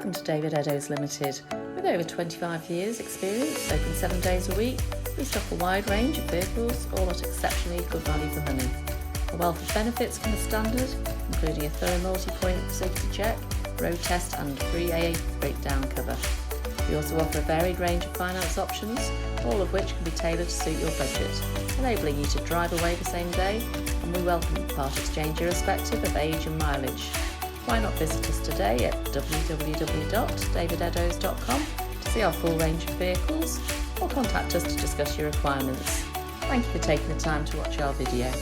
Welcome to David Eddowes Limited. With over 25 years experience, open 7 days a week, we stock a wide range of vehicles, all at exceptionally good value for money. A wealth of benefits come as standard, including a thorough multi-point safety check, road test and free AA breakdown cover. We also offer a varied range of finance options, all of which can be tailored to suit your budget, enabling you to drive away the same day, and we welcome part exchange irrespective of age and mileage. Why not visit us today at www.davideddowes.com to see our full range of vehicles, or contact us to discuss your requirements. Thank you for taking the time to watch our video.